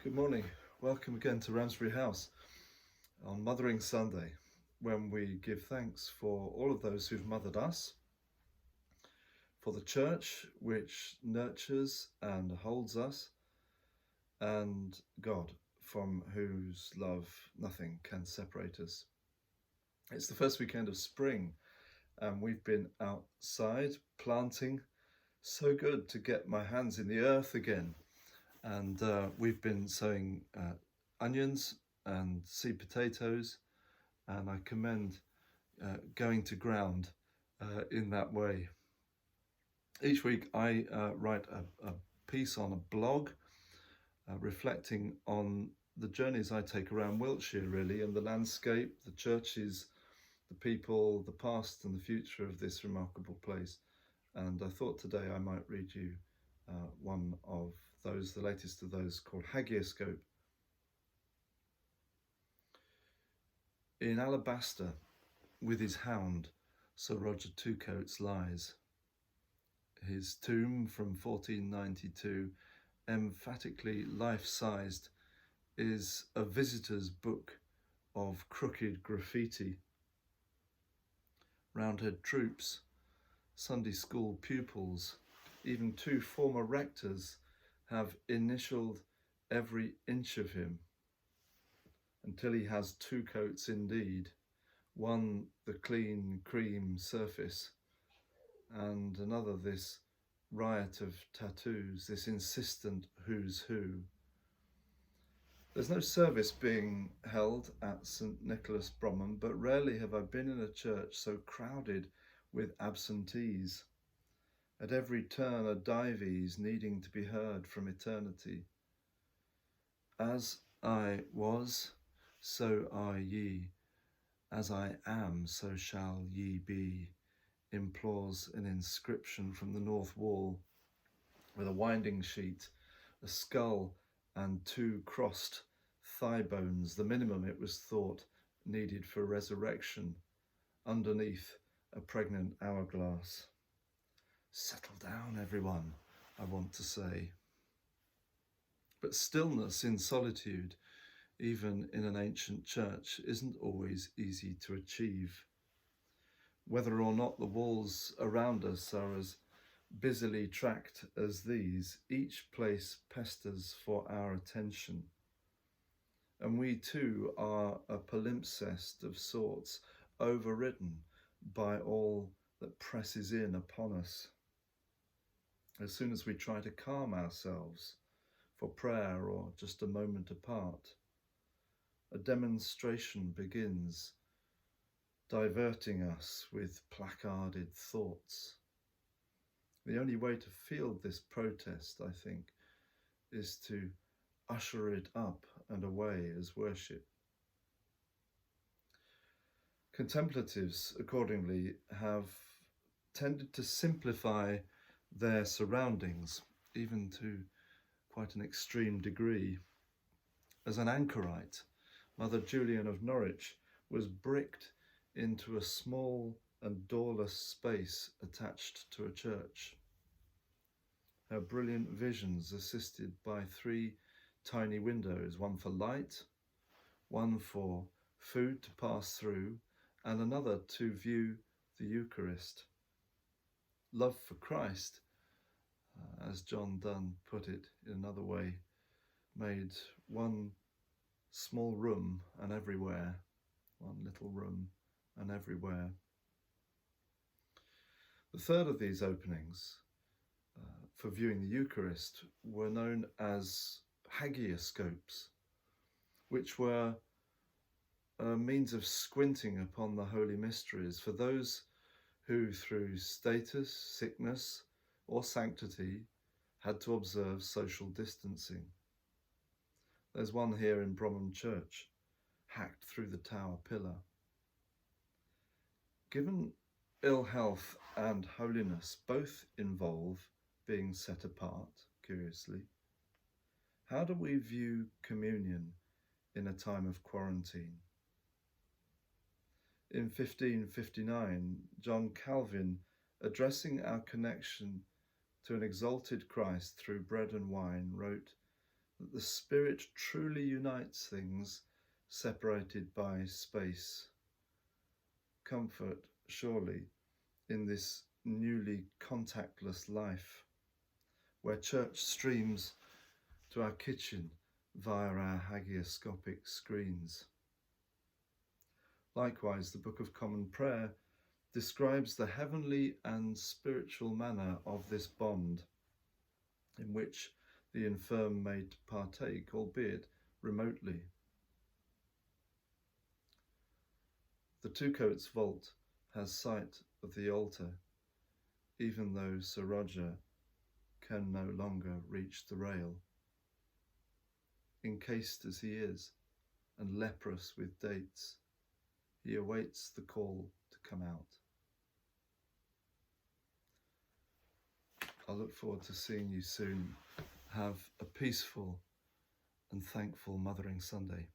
Good morning. Welcome again to Ramsbury House on Mothering Sunday, when we give thanks for all of those who've mothered us, for the church which nurtures and holds us, and God, from whose love nothing can separate us. It's the first weekend of spring, and we've been outside planting. So good to get my hands in the earth again. And we've been sowing onions and seed potatoes, and I commend going to ground in that way. Each week I write a piece on a blog reflecting on the journeys I take around Wiltshire, really, and the landscape, the churches, the people, the past and the future of this remarkable place. And I thought today I might read you one of those, the latest of those, called Hagioscope. In alabaster, with his hound, Sir Roger Twocoats lies. His tomb from 1492, emphatically life-sized, is a visitor's book of crooked graffiti. Roundhead troops, Sunday school pupils, even two former rectors have initialed every inch of him, until he has two coats indeed, one the clean cream surface, and another this riot of tattoos, this insistent who's who. There's no service being held at St Nicholas Bromham, but rarely have I been in a church so crowded with absentees. At every turn are dives needing to be heard from eternity. As I was, so are ye. As I am, so shall ye be, implores an inscription from the north wall, with a winding sheet, a skull and two crossed thigh bones, the minimum it was thought needed for resurrection, underneath a pregnant hourglass. Settle down, everyone, I want to say. But stillness in solitude, even in an ancient church, isn't always easy to achieve. Whether or not the walls around us are as busily tracked as these, each place pesters for our attention. And we too are a palimpsest of sorts, overridden by all that presses in upon us. As soon as we try to calm ourselves for prayer or just a moment apart, a demonstration begins, diverting us with placarded thoughts. The only way to field this protest, I think, is to usher it up and away as worship. Contemplatives, accordingly, have tended to simplify their surroundings, even to quite an extreme degree. As an Anchorite, Mother Julian of Norwich was bricked into a small and doorless space attached to a church. Her brilliant visions assisted by three tiny windows, one for light, one for food to pass through, and another to view the Eucharist. Love for Christ, as John Donne put it in another way, made one small room and everywhere, one little room and everywhere. The third of these openings for viewing the Eucharist were known as hagioscopes, which were a means of squinting upon the holy mysteries for those who, through status, sickness, or sanctity, had to observe social distancing. There's one here in Bromham Church, hacked through the tower pillar. Given ill health and holiness both involve being set apart, curiously, how do we view communion in a time of quarantine? In 1559, John Calvin, addressing our connection to an exalted Christ through bread and wine, wrote, that the Spirit truly unites things separated by space. Comfort, surely, in this newly contactless life, where church streams to our kitchen via our hagioscopic screens. Likewise, the Book of Common Prayer describes the heavenly and spiritual manner of this bond, in which the infirm may partake, albeit remotely. The Two Coats vault has sight of the altar, even though Sir Roger can no longer reach the rail. Encased as he is, and leprous with dates, he awaits the call to come out. I look forward to seeing you soon. Have a peaceful and thankful Mothering Sunday.